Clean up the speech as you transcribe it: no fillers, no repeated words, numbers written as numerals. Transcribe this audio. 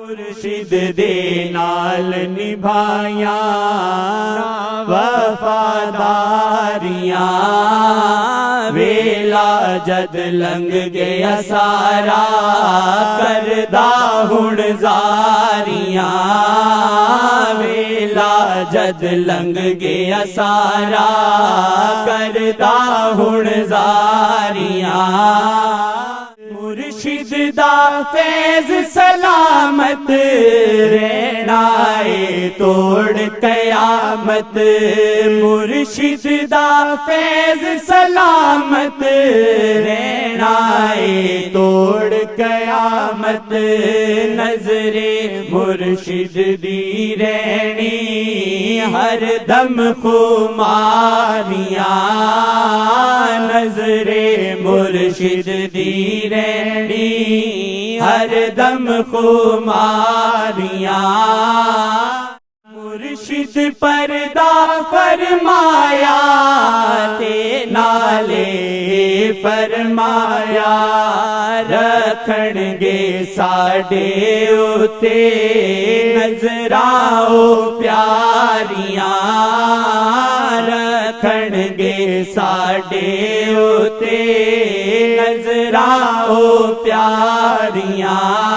मुर्शिद दे नाल निभाया वफादारियां, वेला जद लंघ गया सारा करदा हुण जारियां, वेला जद लंघ गया सारा करदा हुण जारियां। मुर्शिद दा फैज़ सलामत रहना है तोड़ कयामत, मुर्शिद दा फैज़ सलामत रहना है तोड़ कयामत। नजरे मुर्शिद दी रहनी हर दम खुमारियां, नजरे मुर्शिद दी रहनी हर दम खुमारियां। मुर्शिद पर्दा फरमाया ते नाले फरमाया, रखणगे साडे उते नजरां प्यारियां, रखणगे साडे उते नजरां प्यारियां।